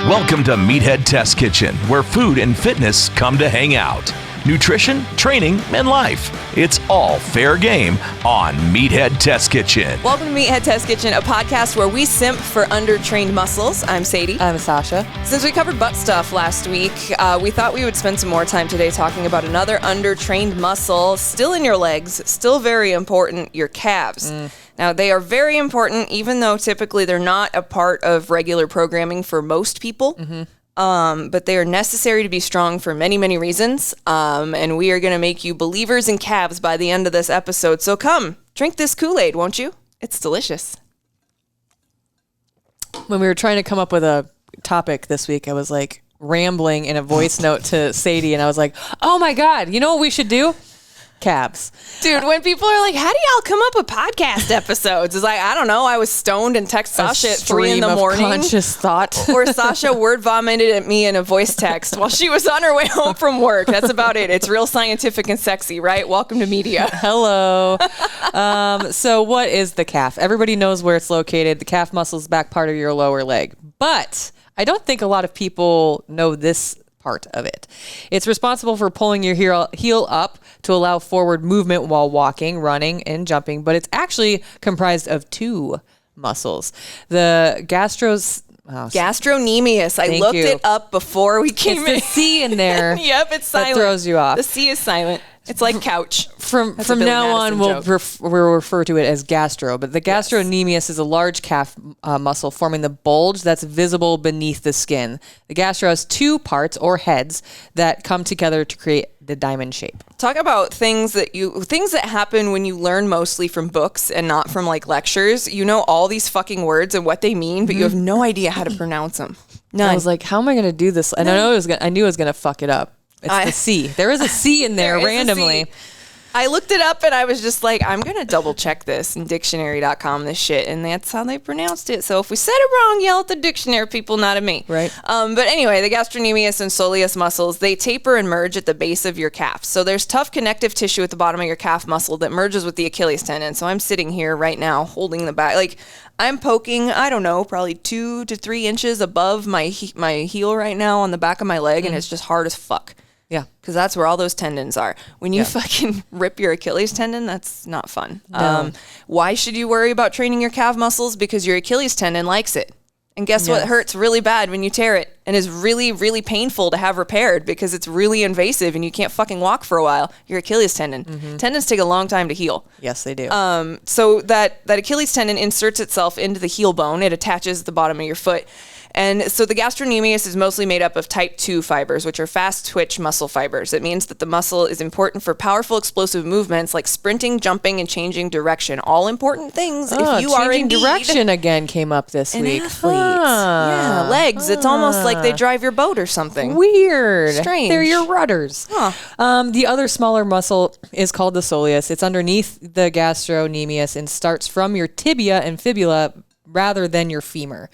Welcome to Meathead Test Kitchen, where food and fitness come to hang out. Nutrition, training, and life. It's all fair game on Meathead Test Kitchen. Welcome to Meathead Test Kitchen, a podcast where we simp for undertrained muscles. I'm Sadie. I'm Sausha. Since we covered butt stuff last week, we thought we would spend some more time today talking about another undertrained muscle, still in your legs, still very important, your calves. Now, they are very important, even though typically they're not a part of regular programming for most people. But they are necessary to be strong for many, many reasons. And we are going to make you believers in calves by the end of this episode. So come, drink this Kool-Aid, won't you? It's delicious. When we were trying to come up with a topic this week, I was like rambling in a voice note to Sadie, and I was like, oh my God, you know what we should do? Calves. Dude, when people are like, how do y'all come up with podcast episodes? It's like, I don't know. I was stoned and text Sausha at 3 in the morning. Conscious thought. Or Sausha word vomited at me in a voice text while she was on her way home from work. That's about it. It's real scientific and sexy, right? Welcome to media. Hello. So what is the calf? Everybody knows where it's located. The calf muscle is back part of your lower leg. But I don't think a lot of people know this part of it. It's responsible for pulling your heel up to allow forward movement while walking, running, and jumping, but it's actually comprised of two muscles. The Gastrocnemius. I looked it up before we came in. It's the C in there. Yep, it's silent. That throws you off. The C is silent. It's like couch. From now on, we'll refer to it as gastro. But the gastrocnemius is a large calf muscle forming the bulge that's visible beneath the skin. The gastro has two parts or heads that come together to create the diamond shape. Talk about things that happen when you learn mostly from books and not from like lectures. You know all these fucking words and what they mean, but you have no idea how to pronounce them. None. I was like, how am I going to do this? And I knew I was going to fuck it up. It's the C. There is a C in there randomly. I looked it up and I was just like, I'm going to double check this in dictionary.com, this shit. And that's how they pronounced it. So if we said it wrong, yell at the dictionary people, not at me. Right. But anyway, the gastrocnemius and soleus muscles, they taper and merge at the base of your calf. So there's tough connective tissue at the bottom of your calf muscle that merges with the Achilles tendon. So I'm sitting here right now holding the back. Like I'm poking, I don't know, probably 2 to 3 inches above my heel right now on the back of my leg. And it's just hard as fuck. Yeah. Because that's where all those tendons are. When you fucking rip your Achilles tendon, that's not fun. No. Why should you worry about training your calf muscles? Because your Achilles tendon likes it. And guess what hurts really bad when you tear it and is really, really painful to have repaired because it's really invasive and you can't fucking walk for a while? Your Achilles tendon. Tendons take a long time to heal. Yes, they do. So that Achilles tendon inserts itself into the heel bone. It attaches the bottom of your foot. And so the gastrocnemius is mostly made up of type 2 fibers, which are fast twitch muscle fibers. It means that the muscle is important for powerful explosive movements like sprinting, jumping, and changing direction. All important things if you are indeed direction again came up this week. Athlete. Yeah, legs. It's almost like they drive your boat or something. Weird. Strange. They're your rudders. The other smaller muscle is called the soleus. It's underneath the gastrocnemius and starts from your tibia and fibula rather than your femur.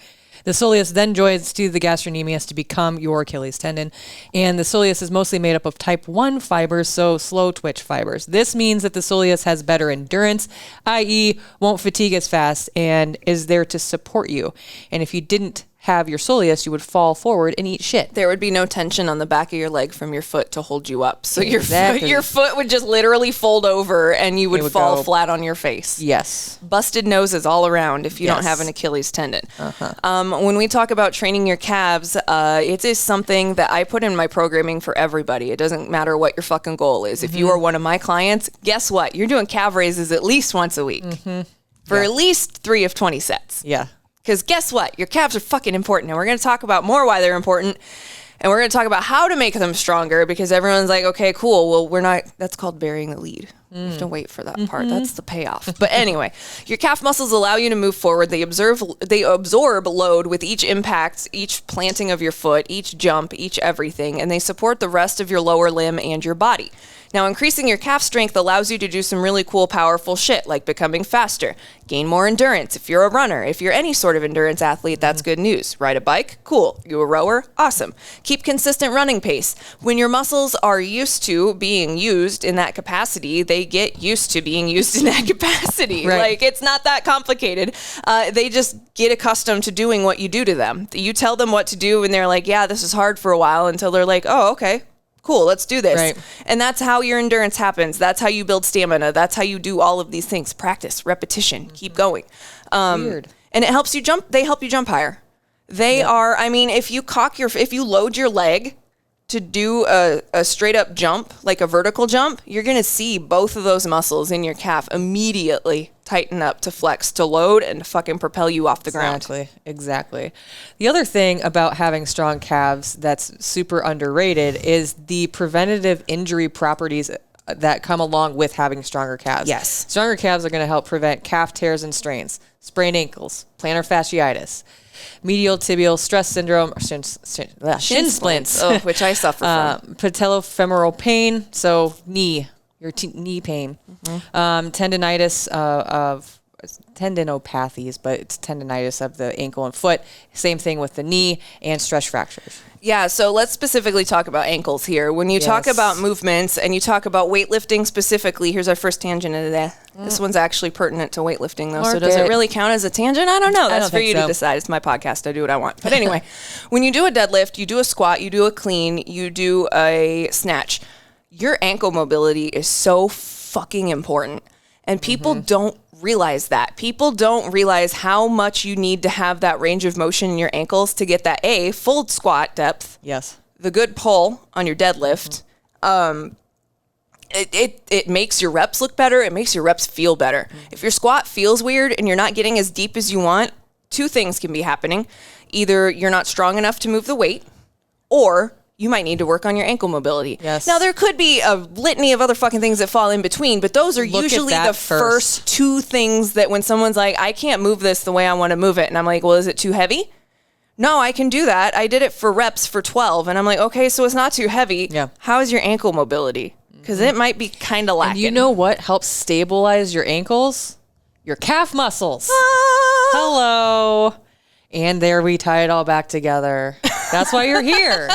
The soleus then joins to the gastrocnemius to become your Achilles tendon. And the soleus is mostly made up of type 1 fibers, so slow twitch fibers. This means that the soleus has better endurance, i.e. won't fatigue as fast, and is there to support you. And if you didn't have your soleus, you would fall forward and eat shit. There would be no tension on the back of your leg from your foot to hold you up. So your foot would just literally fold over and you would fall flat on your face. Yes. Busted noses all around if you don't have an Achilles tendon. When we talk about training your calves, it is something that I put in my programming for everybody. It doesn't matter what your fucking goal is. If you are one of my clients, guess what? You're doing calf raises at least once a week for at least 3 of 20 sets. Yeah. Because guess what? Your calves are fucking important. And we're going to talk about more why they're important. And we're going to talk about how to make them stronger because everyone's like, okay, cool. Well, that's called burying the lead. You have to wait for that part. That's the payoff. But anyway, your calf muscles allow you to move forward. They absorb load with each impact, each planting of your foot, each jump, each everything. And they support the rest of your lower limb and your body. Now, increasing your calf strength allows you to do some really cool, powerful shit, like becoming faster, gain more endurance. If you're a runner, if you're any sort of endurance athlete, that's good news. Ride a bike? Cool. You a rower? Awesome. Keep consistent running pace. When your muscles are used to being used in that capacity, they they get used to being used in that capacity. Right. Like, it's not that complicated. They just get accustomed to doing what you do to them. You tell them what to do, and they're like, yeah, this is hard for a while, until they're like, oh, okay, cool, let's do this. Right. And that's how your endurance happens. That's how you build stamina. That's how you do all of these things. Practice, repetition, keep going. Weird. And it helps you jump. They help you jump higher. They are, I mean, if you load your leg to do a straight up jump, like a vertical jump, you're going to see both of those muscles in your calf immediately tighten up to flex, to load, and to fucking propel you off the ground. Exactly. The other thing about having strong calves that's super underrated is the preventative injury properties that come along with having stronger calves. Yes. Stronger calves are going to help prevent calf tears and strains, sprained ankles, plantar fasciitis, medial tibial stress syndrome, or shin splints, which I suffer from. Patellofemoral pain, so knee pain, tendinitis of tendinopathies, but it's tendinitis of the ankle and foot. Same thing with the knee, and stress fractures. Yeah, so let's specifically talk about ankles here. When you talk about movements and you talk about weightlifting specifically, here's our first tangent into that. This one's actually pertinent to weightlifting, though. So does it really count as a tangent? I don't know. That's for you to decide. It's my podcast. I do what I want. But anyway, when you do a deadlift, you do a squat, you do a clean, you do a snatch, your ankle mobility is so fucking important. And people don't realize that. People don't realize how much you need to have that range of motion in your ankles to get that full squat depth. Yes. The good pull on your deadlift. It makes your reps look better. It makes your reps feel better. If your squat feels weird and you're not getting as deep as you want, two things can be happening. Either you're not strong enough to move the weight, or you might need to work on your ankle mobility. Yes. Now, there could be a litany of other fucking things that fall in between, but those are usually the first two things that when someone's like, I can't move this the way I want to move it. And I'm like, well, is it too heavy? No, I can do that. I did it for reps for 12. And I'm like, okay, so it's not too heavy. Yeah. How is your ankle mobility? Because it might be kind of lacking. And you know what helps stabilize your ankles? Your calf muscles. Hello. And there we tie it all back together. That's why you're here.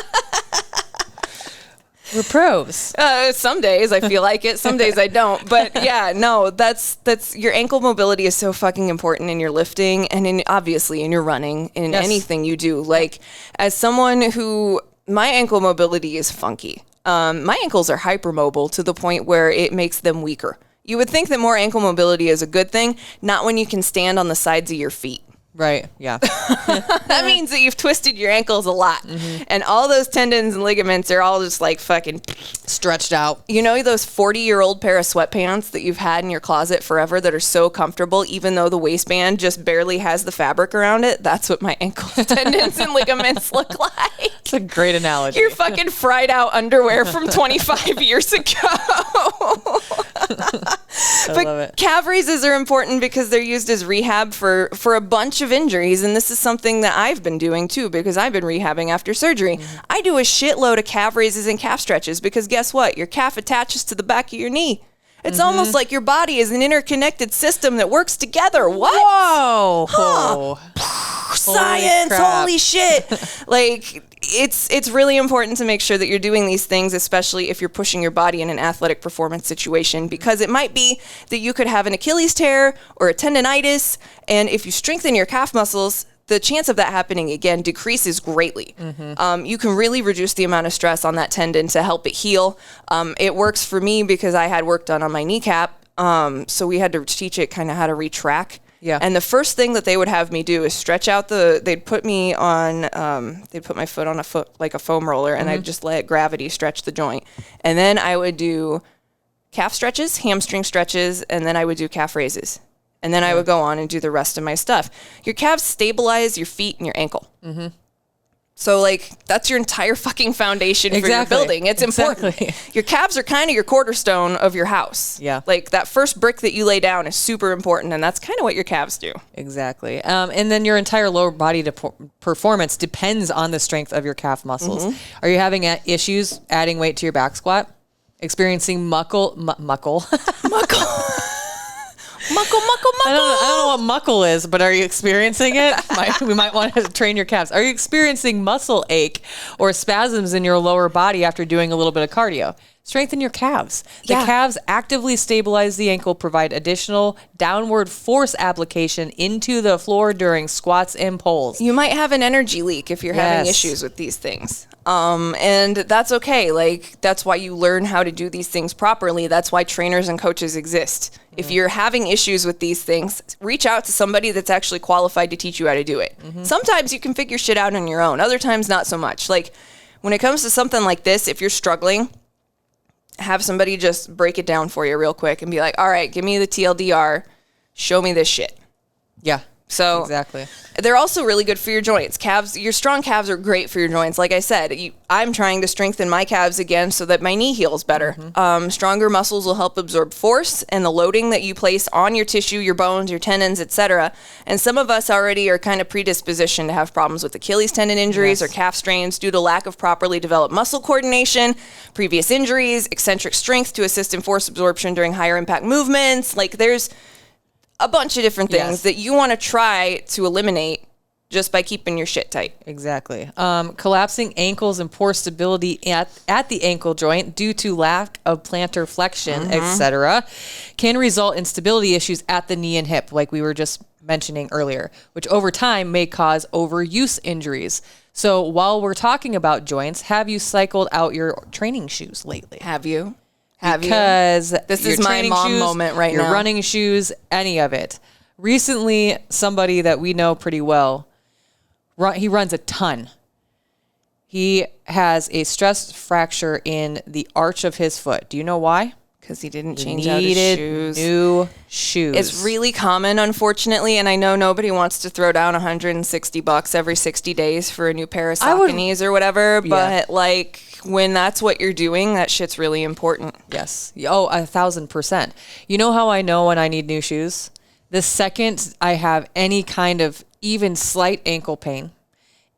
We're pros. Some days I feel like it. Some days I don't. But yeah, no, that's your ankle mobility is so fucking important in your lifting and obviously in your running, in anything you do. Like, as someone who, my ankle mobility is funky. My ankles are hypermobile to the point where it makes them weaker. You would think that more ankle mobility is a good thing, not when you can stand on the sides of your feet. Right, yeah. That means that you've twisted your ankles a lot. And all those tendons and ligaments are all just like fucking stretched out. You know those 40-year-old pair of sweatpants that you've had in your closet forever that are so comfortable, even though the waistband just barely has the fabric around it? That's what my ankle tendons and ligaments look like. It's a great analogy. You're fucking fried out underwear from 25 years ago. I love it. Calf raises are important because they're used as rehab for a bunch of injuries, and this is something that I've been doing too because I've been rehabbing after surgery. I do a shitload of calf raises and calf stretches because guess what? Your calf attaches to the back of your knee. It's almost like your body is an interconnected system that works together. What? Whoa. Huh. Science, holy shit. Like, it's really important to make sure that you're doing these things, especially if you're pushing your body in an athletic performance situation, because it might be that you could have an Achilles tear or a tendinitis, and if you strengthen your calf muscles, the chance of that happening again decreases greatly. You can really reduce the amount of stress on that tendon to help it heal. It works for me because I had work done on my kneecap, so we had to teach it kind of how to retract. Yeah. And the first thing that they would have me do is stretch out they'd put me on, they'd put my foot on like a foam roller, and I'd just let gravity stretch the joint. And then I would do calf stretches, hamstring stretches, and then I would do calf raises. And then I would go on and do the rest of my stuff. Your calves stabilize your feet and your ankle. So, like, that's your entire fucking foundation for your building. It's important. Your calves are kind of your cornerstone of your house. Yeah. Like, that first brick that you lay down is super important, and that's kind of what your calves do. Exactly. And then your entire lower body performance depends on the strength of your calf muscles. Are you having issues adding weight to your back squat? Experiencing muckle? Muckle. I don't know what muckle is, but are you experiencing it? We might want to train your calves. Are you experiencing muscle ache or spasms in your lower body after doing a little bit of cardio? Strengthen your calves. The Yeah. calves actively stabilize the ankle, provide additional downward force application into the floor during squats and pulls. You might have an energy leak if you're having Yes. issues with these things. And that's okay. Like, that's why you learn how to do these things properly. That's why trainers and coaches exist. If you're having issues with these things, reach out to somebody that's actually qualified to teach you how to do it. Sometimes you can figure shit out on your own. Other times, not so much. Like, when it comes to something like this, if you're struggling, have somebody just break it down for you real quick and be like, all right, give me the TLDR, show me this shit. Yeah. So Exactly. they're also really good for your joints. Calves, your strong calves are great for your joints. Like I said, I'm trying to strengthen my calves again so that my knee heals better. Stronger muscles will help absorb force and the loading that you place on your tissue, your bones, your tendons, etc. And some of us already are kind of predispositioned to have problems with Achilles tendon injuries or calf strains due to lack of properly developed muscle coordination, previous injuries, eccentric strength to assist in force absorption during higher impact movements. Like, there's a bunch of different things that you want to try to eliminate just by keeping your shit tight. Exactly. Collapsing ankles and poor stability at the ankle joint due to lack of plantar flexion, etc., can result in stability issues at the knee and hip, like we were just mentioning earlier, which over time may cause overuse injuries. So while we're talking about joints, have you cycled out your training shoes lately? Have you? Because This your is my training mom shoes, moment right your now. running shoes, any of it. Recently, somebody that we know pretty well, he runs a ton. He has a stress fracture in the arch of his foot. Do you know why? Because he didn't He change out his needed shoes. new shoes. It's really common, unfortunately, and I know nobody wants to throw down $160 every 60 days for a new pair of I would- Sauconys or whatever, Yeah. but like, when that's what you're doing, that shit's really important. Yes. Oh, 1,000%. You know how I know when I need new shoes? The second I have any kind of even slight ankle pain,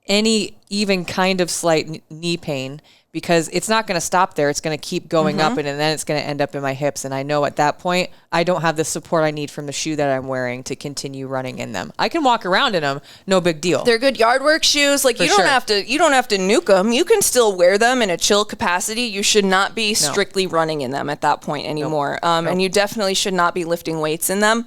any even kind of slight knee pain, because it's not going to stop there. It's going to keep going up and then it's going to end up in my hips. And I know at that point, I don't have the support I need from the shoe that I'm wearing to continue running in them. I can walk around in them. No big deal. They're good yard work shoes. Like, you don't sure. have to nuke them. You can still wear them in a chill capacity. You should not be strictly running in them at that point anymore. And you definitely should not be lifting weights in them.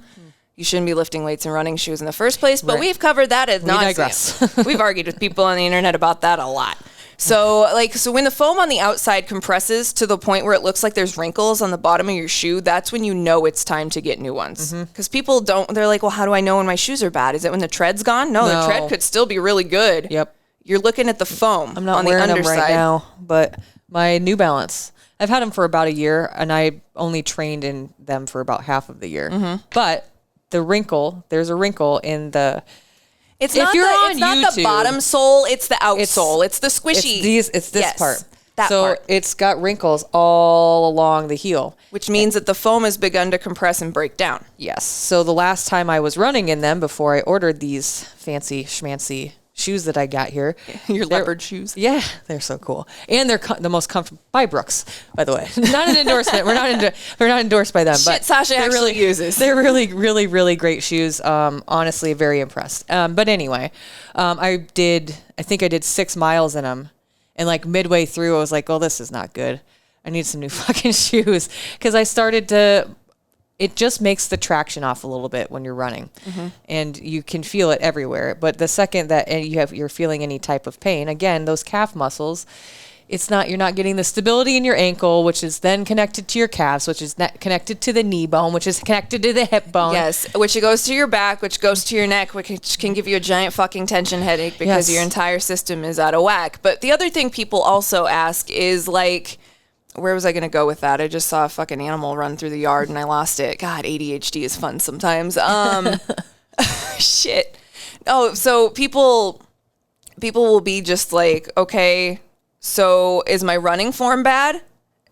You shouldn't be lifting weights in running shoes in the first place, but we've covered that ad nauseam. digress. We've argued with people on the internet about that a lot. So when the foam on the outside compresses to the point where it looks like there's wrinkles on the bottom of your shoe, that's when you know it's time to get new ones. Because people they're like, well, how do I know when my shoes are bad? Is it when the tread's gone? No, the tread could still be really good. Yep. You're looking at the foam I'm not on the wearing them underside. right now, but my New Balance, I've had them for about a year, and I only trained in them for about half of the year. But there's a wrinkle in the... It's If not, you're on it's not the YouTube, bottom sole, it's the outsole. It's the squishy. It's this Yes, part. That so part. it's got wrinkles all along the heel. Which means that the foam has begun to compress and break down. Yes. So the last time I was running in them before I ordered these fancy schmancy shoes that I got here. Your they're- leopard shoes. Yeah, they're so cool. And they're the most comfortable by Brooks, by the way. Not an endorsement. We're not endorsed by them. Shit But Sasha they're actually uses. They're really, really, really great shoes. Honestly, very impressed. But anyway, I think I did 6 miles in them. And like midway through, I was like, oh, this is not good. I need some new fucking shoes. Because I started to... It just makes the traction off a little bit when you're running, and you can feel it everywhere. But the second that you're feeling any type of pain, again, those calf muscles, you're not getting the stability in your ankle, which is then connected to your calves, which is connected to the knee bone, which is connected to the hip bone. Yes, which goes to your back, which goes to your neck, which can give you a giant fucking tension headache because Yes. your entire system is out of whack. But the other thing people also ask is like, where was I going to go with that? I just saw a fucking animal run through the yard and I lost it. God, ADHD is fun sometimes. Shit. Oh, so people will be just like, okay, so is my running form bad?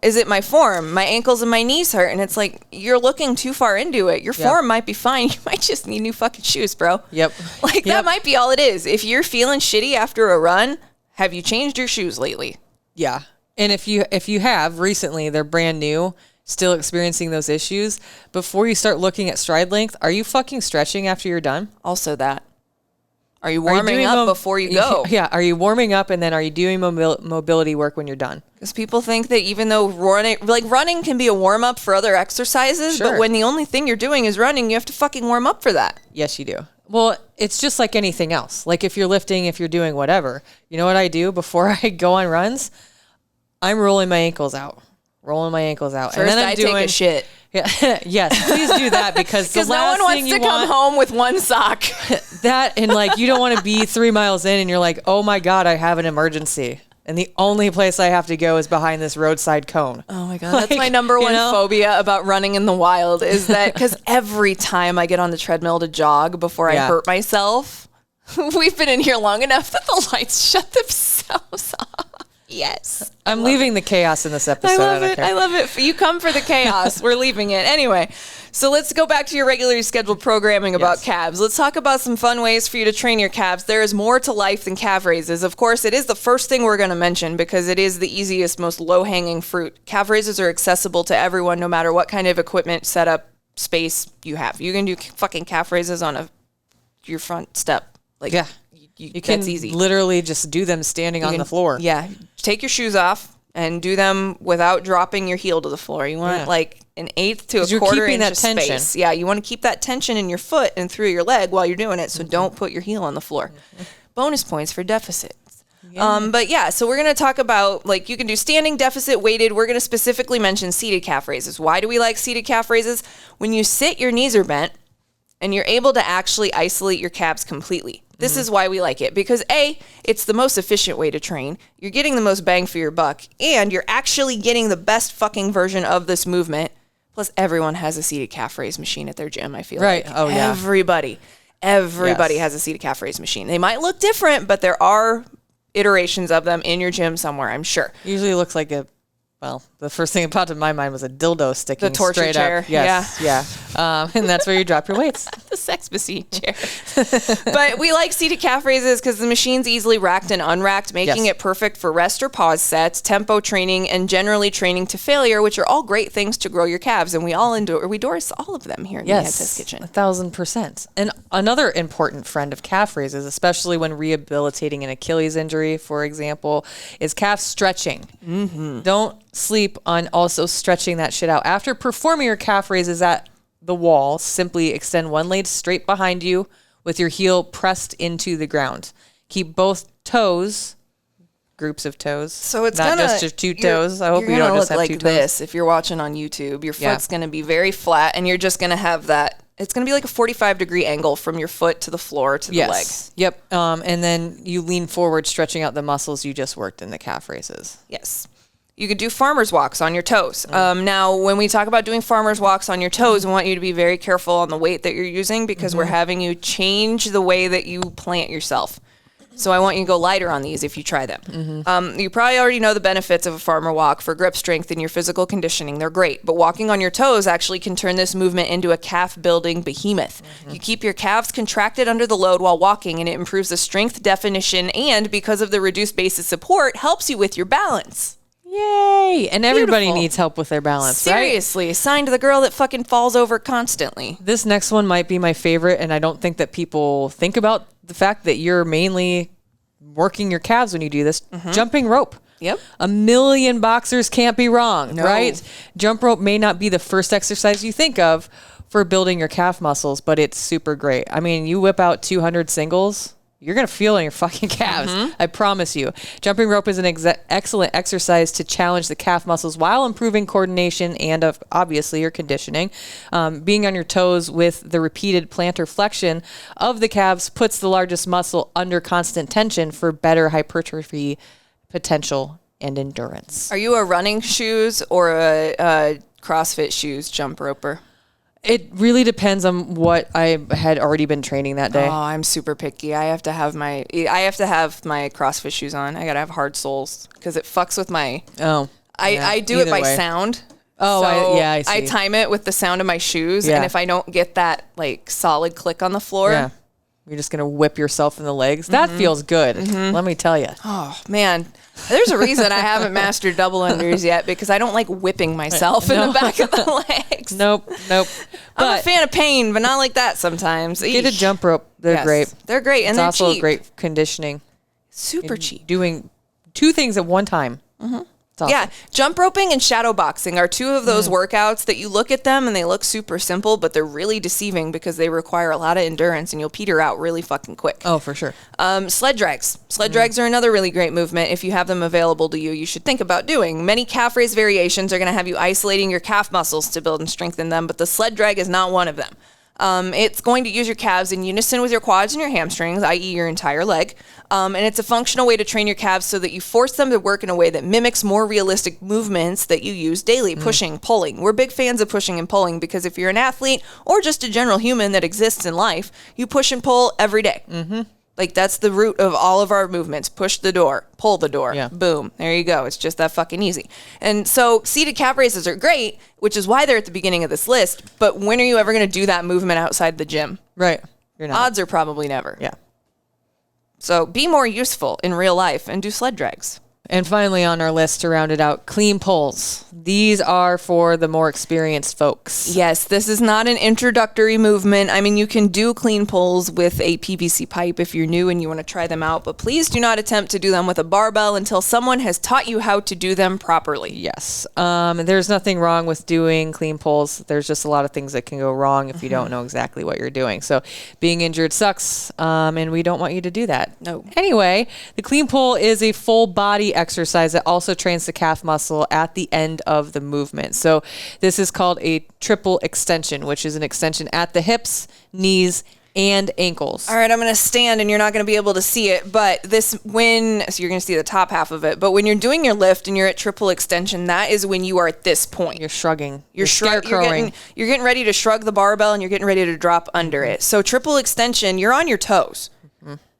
Is it my form? My ankles and my knees hurt. And it's like, you're looking too far into it. Your form might be fine. You might just need new fucking shoes, bro. Yep. Like, that might be all it is. If you're feeling shitty after a run, have you changed your shoes lately? Yeah. And if you have recently, they're brand new, still experiencing those issues, before you start looking at stride length, are you fucking stretching after you're done? Also that. Are you warming up before you go? Yeah. Are you warming up, and then are you doing mobility work when you're done? Because people think that even though running can be a warm up for other exercises, Sure. but when the only thing you're doing is running, you have to fucking warm up for that. Yes, you do. Well, it's just like anything else. Like if you're lifting, if you're doing whatever, you know what I do before I go on runs? I'm rolling my ankles out. First, and then I'm take a shit. Yeah, yes, please do that because no one wants to come home with one sock. That and like you don't want to be 3 miles in and you're like, oh my God, I have an emergency. And the only place I have to go is behind this roadside cone. Oh my God. That's my number one phobia about running in the wild is that because every time I get on the treadmill to jog before I hurt myself, we've been in here long enough that the lights shut themselves off. Yes. I'm leaving the chaos in this episode. I love it. You come for the chaos. We're leaving it. Anyway, so let's go back to your regularly scheduled programming about calves. Let's talk about some fun ways for you to train your calves. There is more to life than calf raises. Of course, it is the first thing we're going to mention because it is the easiest, most low-hanging fruit. Calf raises are accessible to everyone no matter what kind of equipment, setup, space you have. You can do fucking calf raises on your front step. Like, yeah. You can that's easy. Literally just do them standing on the floor. Yeah. Take your shoes off and do them without dropping your heel to the floor. You want like an eighth to a quarter inch of space. Yeah. You want to keep that tension in your foot and through your leg while you're doing it. So don't put your heel on the floor. Bonus points for deficits. Yeah. But yeah, so we're going to talk about like you can do standing, deficit, weighted. We're going to specifically mention seated calf raises. Why do we like seated calf raises? When you sit, your knees are bent and you're able to actually isolate your calves completely. This is why we like it because A, it's the most efficient way to train. You're getting the most bang for your buck and you're actually getting the best fucking version of this movement. Plus everyone has a seated calf raise machine at their gym, I feel like. Oh yeah. Everybody has a seated calf raise machine. They might look different, but there are iterations of them in your gym somewhere, I'm sure. Usually it looks like the first thing that popped in my mind was a dildo sticking the torture straight chair. up. Yes, yeah. And that's where you drop your weights. The sex machine chair. But we like seated calf raises because the machine's easily racked and unracked, making it perfect for rest or pause sets, tempo training, and generally training to failure, which are all great things to grow your calves. And we endorse all of them here in the Meathead Test Kitchen. 1,000%. And another important friend of calf raises, especially when rehabilitating an Achilles injury, for example, is calf stretching. Mm-hmm. Don't sleep on also stretching that shit out. After performing your calf raises at the wall, simply extend one leg straight behind you with your heel pressed into the ground. Keep both toes, groups of toes. So it's not just your two toes. I hope you don't just have like two toes. This. If you're watching on YouTube, your foot's going to be very flat and you're just going to have that. It's going to be like a 45-degree angle from your foot to the floor to the leg. Yep. And then you lean forward, stretching out the muscles you just worked in the calf raises. Yes. You could do farmer's walks on your toes. Now, when we talk about doing farmer's walks on your toes, we want you to be very careful on the weight that you're using because we're having you change the way that you plant yourself. So I want you to go lighter on these if you try them. You probably already know the benefits of a farmer walk for grip strength and your physical conditioning. They're great. But walking on your toes actually can turn this movement into a calf-building behemoth. You keep your calves contracted under the load while walking, and it improves the strength definition and, because of the reduced base of support, helps you with your balance. Yay! And everybody needs help with their balance, Seriously, right? sign to the girl that fucking falls over constantly. This next one might be my favorite, and I don't think that people think about the fact that you're mainly working your calves when you do this. Jumping rope. Yep. A million boxers can't be wrong, right? Jump rope may not be the first exercise you think of for building your calf muscles, but it's super great. I mean, you whip out 200 singles, you're going to feel it in your fucking calves. I promise you. Jumping rope is an excellent exercise to challenge the calf muscles while improving coordination and obviously your conditioning. Being on your toes with the repeated plantar flexion of the calves puts the largest muscle under constant tension for better hypertrophy potential and endurance. Are you a running shoes or a CrossFit shoes jump roper? It really depends on what I had already been training that day. Oh, I'm super picky. I have to have my CrossFit shoes on. I gotta have hard soles because it fucks with my. I do it by sound. Oh, so I see. I time it with the sound of my shoes, and if I don't get that like solid click on the floor, You're just going to whip yourself in the legs. That feels good. Let me tell you. Oh, man. There's a reason I haven't mastered double unders yet, because I don't like whipping myself in the back of the legs. Nope. I'm a fan of pain, but not like that sometimes. Get a jump rope. They're great. They're great, and it's they're also cheap. great conditioning. Super cheap. Doing 2 things at one time. It's awesome. Yeah, jump roping and shadow boxing are 2 of those workouts that you look at them and they look super simple, but they're really deceiving because they require a lot of endurance and you'll peter out really fucking quick. Oh, for sure. Sled drags. Sled drags are another really great movement. If you have them available to you, you should think about doing. Many calf raise variations are going to have you isolating your calf muscles to build and strengthen them, but the sled drag is not one of them. It's going to use your calves in unison with your quads and your hamstrings, i.e. your entire leg. And it's a functional way to train your calves so that you force them to work in a way that mimics more realistic movements that you use daily, pushing, pulling. We're big fans of pushing and pulling because if you're an athlete or just a general human that exists in life, you push and pull every day. Like, that's the root of all of our movements. Push the door, pull the door, boom. There you go. It's just that fucking easy. And so seated calf raises are great, which is why they're at the beginning of this list. But when are you ever going to do that movement outside the gym? Right. You're not. Odds are probably never. Yeah. So be more useful in real life and do sled drags. And finally on our list to round it out, clean pulls. These are for the more experienced folks. Yes, this is not an introductory movement. I mean, you can do clean pulls with a PVC pipe if you're new and you want to try them out, but please do not attempt to do them with a barbell until someone has taught you how to do them properly. Yes. There's nothing wrong with doing clean pulls. There's just a lot of things that can go wrong if you don't know exactly what you're doing. So being injured sucks, and we don't want you to do that. No. Anyway, the clean pull is a full body exercise that also trains the calf muscle at the end of the movement. So this is called a triple extension, which is an extension at the hips, knees, and ankles. All right, I'm going to stand and you're not going to be able to see it, but so you're going to see the top half of it, but when you're doing your lift and you're at triple extension, that is when you are at this point. You're shrugging. You're getting ready to shrug the barbell and you're getting ready to drop under it. So triple extension, you're on your toes.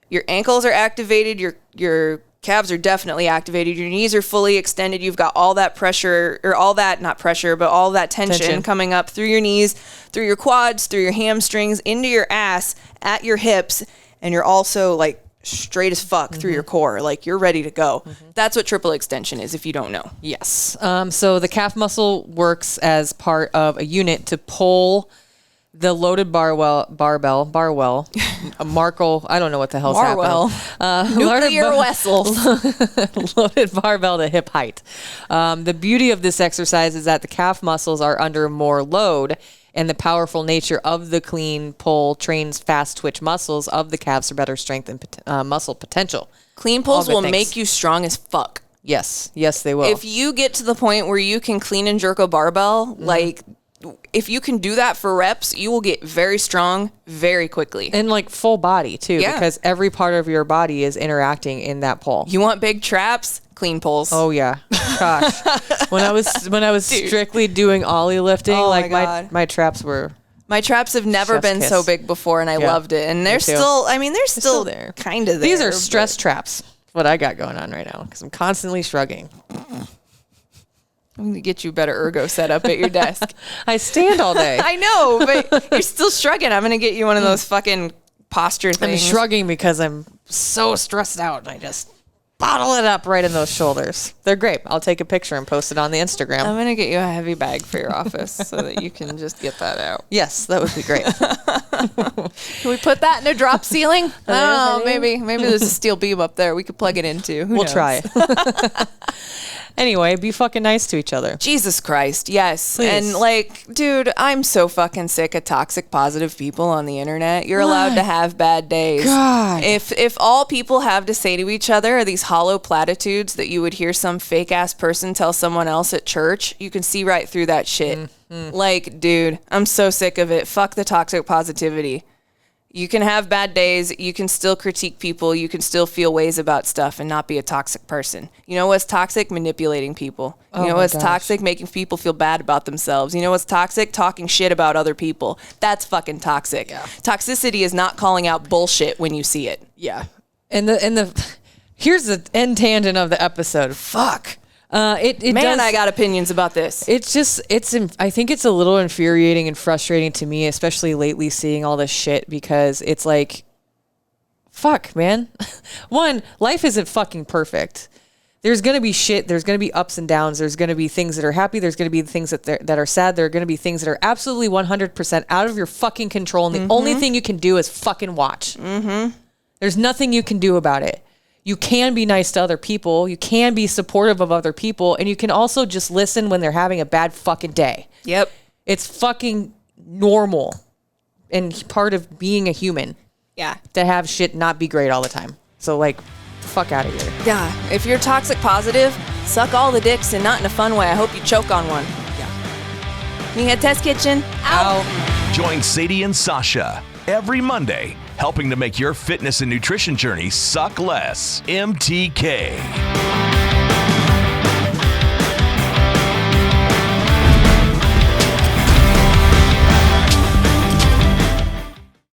Your ankles are activated, your calves are definitely activated. Your knees are fully extended. You've got all that pressure, or all that, not pressure, but all that tension coming up through your knees, through your quads, through your hamstrings, into your ass, at your hips. And you're also like straight as fuck through your core. Like you're ready to go. That's what triple extension is if you don't know. Yes. So the calf muscle works as part of a unit to pull the loaded barbell, Markle, I don't know what the hell's happening. Nuclear vessels. Loaded barbell to hip height. The beauty of this exercise is that the calf muscles are under more load, and the powerful nature of the clean pull trains fast twitch muscles of the calves for better strength and muscle potential. Clean pulls will make you strong as fuck. Yes, they will. If you get to the point where you can clean and jerk a barbell, like, if you can do that for reps, you will get very strong very quickly. And like full body too, because every part of your body is interacting in that pull. You want big traps? Clean pulls. Oh yeah. Gosh. when I was strictly doing ollie lifting, my traps were... My traps have never been so big before, and I loved it. And they're still there. Kind of there. These are stress traps, what I got going on right now, because I'm constantly shrugging. I'm going to get you a better ergo setup at your desk. I stand all day. I know, but you're still shrugging. I'm going to get you one of those fucking posture things. I'm shrugging because I'm so stressed out, and I just bottle it up right in those shoulders. They're great. I'll take a picture and post it on the Instagram. I'm going to get you a heavy bag for your office so that you can just get that out. Yes, that would be great. Can we put that in a drop ceiling? I don't know. Maybe there's a steel beam up there we could plug it into. Who knows? Try. Anyway, be fucking nice to each other. Jesus Christ, yes. Please. And like, dude, I'm so fucking sick of toxic positive people on the internet. You're allowed to have bad days. God. If all people have to say to each other are these hollow platitudes that you would hear some fake ass person tell someone else at church, you can see right through that shit. Like, dude, I'm so sick of it. Fuck the toxic positivity. You can have bad days. You can still critique people. You can still feel ways about stuff and not be a toxic person. You know what's toxic? Manipulating people. You know what's toxic? Making people feel bad about themselves. You know what's toxic? Talking shit about other people. That's fucking toxic. Yeah. Toxicity is not calling out bullshit when you see it. Yeah. And here's the end tangent of the episode. Fuck. I got opinions about this. I think it's a little infuriating and frustrating to me, especially lately seeing all this shit, because it's like fuck, man. One, life isn't fucking perfect. There's going to be shit. There's going to be ups and downs. There's going to be things that are happy. There's going to be things that are sad. There are going to be things that are absolutely 100% out of your fucking control. And the only thing you can do is fucking watch. There's nothing you can do about it. You can be nice to other people. You can be supportive of other people. And you can also just listen when they're having a bad fucking day. Yep. It's fucking normal and part of being a human. Yeah. To have shit not be great all the time. So, like, fuck out of here. Yeah. If you're toxic positive, suck all the dicks and not in a fun way. I hope you choke on one. Yeah. Meathead Test Kitchen. Out. Join Sadie and Sausha every Monday, helping to make your fitness and nutrition journey suck less. MTK.